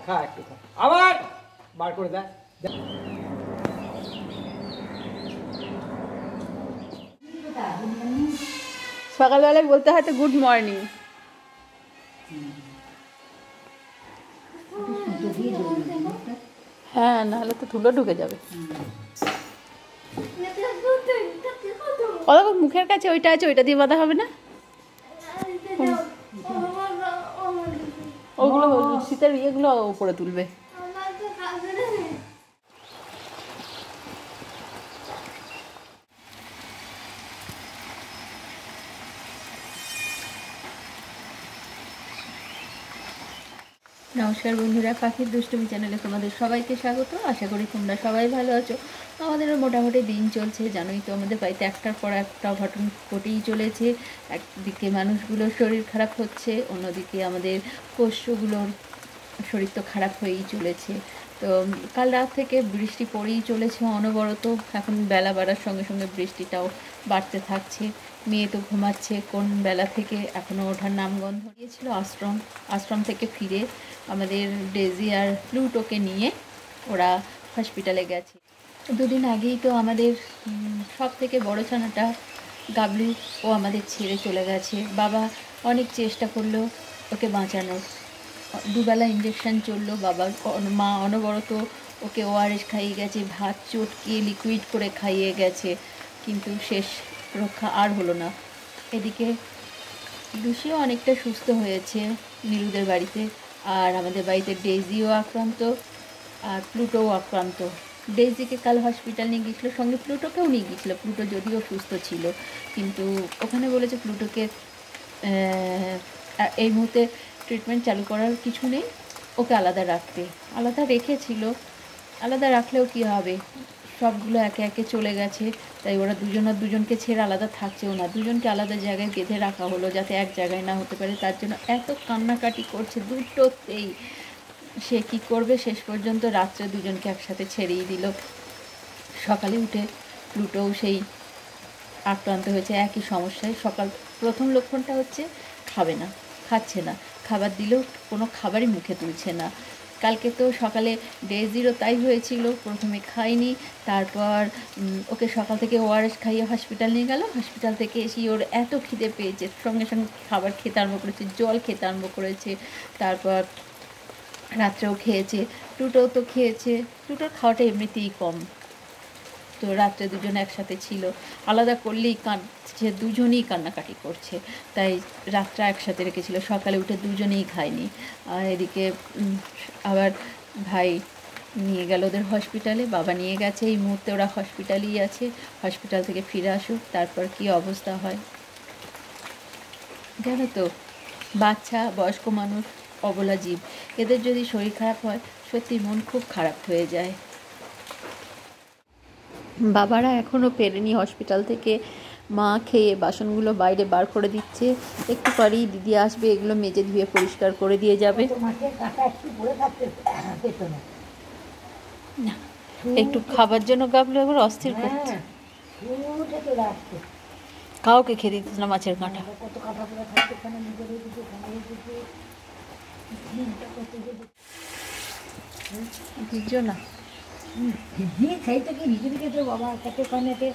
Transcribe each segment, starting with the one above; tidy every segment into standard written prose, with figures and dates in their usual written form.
খা একটু খা, আবার বার করে দেয়। সকালবেলায় বলতে হয় তো গুড মর্নিং। হ্যাঁ, নাহলে তো ধুলো ঢুকে যাবে। মুখের কাছে ওইটা আছে, ওইটা দিয়ে বাঁধা হবে না? ওগুলো শীতের ইয়েগুলো উপরে তুলবে। নমস্কার বন্ধুরা, পাখির দুষ্টুমি চ্যানেলে তোমাদের সবাইকে স্বাগত। আশা করি তোমরা সবাই ভালো আছো। আমাদেরও মোটামুটি দিন চলছে, জানোই তো আমাদের বাড়িতে একটার পর একটা ঘটনা ঘটেই চলেছে। একদিকে মানুষগুলোর শরীর খারাপ হচ্ছে, অন্যদিকে আমাদের পোষ্যগুলোর শরীর তো খারাপ হয়েই চলেছে। তো কাল রাত থেকে বৃষ্টি পড়েই চলেছে অনবরত। এখন বেলা বাড়ার সঙ্গে সঙ্গে বৃষ্টিটাও বাড়তে থাকছে। মেয়ে তো ঘুমাচ্ছে কোন বেলা থেকে, এখনও ওঠার নামগন্ধ দিয়েছিল। আশ্রম থেকে ফিরে আমাদের ডেজি আর প্লুটোকে নিয়ে ওরা হসপিটালে গেছে। দুদিন আগেই তো আমাদের সব থেকে বড় ছানাটা গাবলু ও আমাদের ছেড়ে চলে গেছে। বাবা অনেক চেষ্টা করলো ওকে বাঁচানোর, দুবেলা ইঞ্জেকশান চললো, বাবা মা অনবরত ওকে ওআরএস খাইয়ে গেছে, ভাত চটকিয়ে লিকুইড করে খাইয়ে গেছে, কিন্তু শেষ রক্ষা আর হলো না। এদিকে লুসিও অনেকটা সুস্থ হয়েছে নীলুদের বাড়িতে, আর আমাদের বাড়িতে ডেজিও আক্রান্ত আর প্লুটোও আক্রান্ত। ডেজিকে কাল হসপিটাল নিয়ে গিয়েছিলো, সঙ্গে প্লুটোকেও নিয়ে গিয়েছিলো। প্লুটো যদিও সুস্থ ছিল, কিন্তু ওখানে বলেছে প্লুটোকে এই মুহূর্তে ট্রিটমেন্ট চালু করার কিছু নেই, ওকে আলাদা রাখতে। আলাদা রেখেছিল, আলাদা রাখলেও কী হবে, সবগুলো একে একে চলে গেছে, তাই ওরা দুজনকে ছেড়ে আলাদা থাকছেও না। দুজনকে আলাদা জায়গায় বেঁধে রাখা হলো যাতে এক জায়গায় না হতে পারে। তার জন্য এত কান্নাকাটি করছে দুটোতেই। সে কি করবে, শেষ পর্যন্ত রাত্রে দুজনকে একসাথে ছেড়েই দিল। সকালে উঠে প্লুটোও সেই আক্রান্ত হয়েছে একই সমস্যায়। প্রথম লক্ষণটা হচ্ছে খাচ্ছে না, খাবার দিলেও কোনো খাবারই মুখে তুলছে না। কালকে তো সকালে ডেজিরও তাই হয়েছিল, প্রথমে খায়নি, তারপর ওকে সকাল থেকে ওআরএস খাইয়ে হসপিটাল নিয়ে গেল। হসপিটাল থেকে এসে ওর এত খিদে পেয়েছে, সঙ্গে সঙ্গে খাবার খেতে আরম্ভ করেছে, জল খেতে আরম্ভ করেছে, তারপর রাত্রেও খেয়েছে। প্লুটোও তো খেয়েছে, প্লুটোর খাওয়াটা এমনিতেই কম। তো রাত্রে দুজন একসাথে ছিল, আলাদা করলেই কাঁদছে, দুজনেই কান্নাকাটি করছে, তাই রাত্রে একসাথে রেখেছিল। সকালে উঠে দুজনেই খায়নি। আর এদিকে আবার ভাই নিয়ে গেল ওদের হসপিটালে, বাবা নিয়ে গেছে, এই মুহূর্তে ওরা হসপিটালেই আছে। হসপিটাল থেকে ফিরে আসুক, তারপর কী অবস্থা হয়। জানো তো, বাচ্চা, বয়স্ক মানুষ, অবলা জীব, এদের যদি শরীর খারাপ হয় সত্যি মন খুব খারাপ হয়ে যায়। বাবারা এখনও ফেরেনি হসপিটাল থেকে। মা খেয়ে বাসনগুলো বাইরে বার করে দিচ্ছে, একটু পরেই দিদি আসবে, এগুলো মেজে ধুয়ে পরিষ্কার করে দিয়ে যাবে। না, একটু খাবার জন্য গাবলো এবার অস্থির করছে। কাউকে খেয়ে দিতেছ না মাছের কাঁটা। বুঝছো না, খাইতে কি ভিজে গেছে বাবা, তাকে কানেতে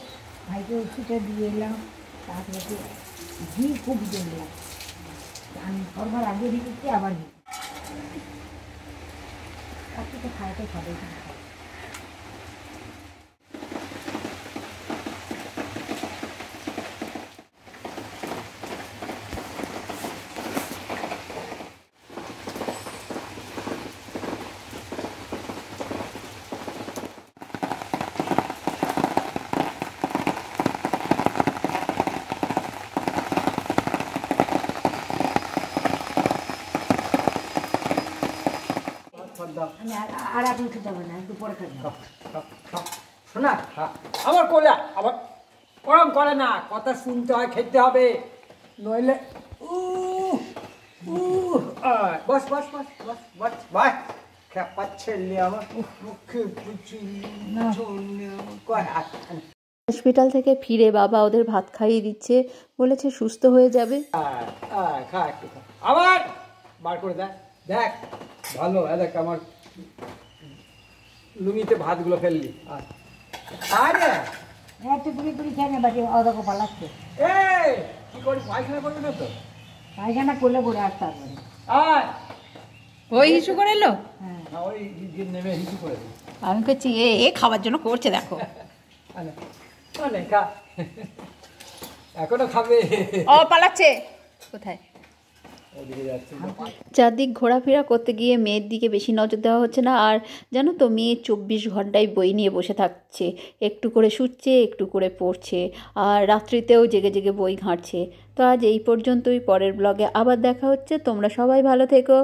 ভাইকে ওষুধটা দিয়ে এলাম, তারপরে ঘি খুব ভিজে এলাম, আমি করবার আগে ভিজেছি আবার তাকে তো খাওয়াতে খাবে। আমি আর আপনি খেতে হবে না, দুপুরে খাবো। শোনা, আমার কোলে আবার ওরম করে না, কথা শুনতে হয়, খেতে হবে, নইলে বস বস বস বস বস ভাই খেপাচ্ছে আমার মুখে হসপিটাল থেকে ফিরে বাবা ওদের ভাত খাইয়ে দিচ্ছে, বলেছে সুস্থ হয়ে যাবে। খা একটু খা, আবার বার করে দেয়। দেখ ভালো, দেখ আমার লুঙ্গিতে ভাতগুলো ফেললি। আরে একটু পুরি পুরি খেয়ে নে, বাকি অদক পালাচ্ছে। এই কি করি, পায়খানা করবি না তো? পায়খানা করলে করে আসতে হবে। আয় ওই ইস্যু করে এলো। হ্যাঁ, না, ওই যে নেমে হিসু করে দিই। আমি করছি এ খাবার জন্য করছে দেখো। খা, এখনো খাবে। ও পালাচ্ছে কোথায়? ওদিকে যাচ্ছে। চারদিক ঘোরাফেরা করতে গিয়ে মেয়ের দিকে বেশি নজর দেওয়া হচ্ছে না। আর জানো তো, মেয়ে 24 ঘন্টায় বই নিয়ে বসে থাকছে, একটু করে শুচ্ছে, একটু করে পড়ছে, আর রাত্রিতেও জেগে জেগে বই ঘাঁটছে। তো আজ এই পর্যন্তই, পরের ব্লগে আবার দেখা হচ্ছে। তোমরা সবাই ভালো থেকো।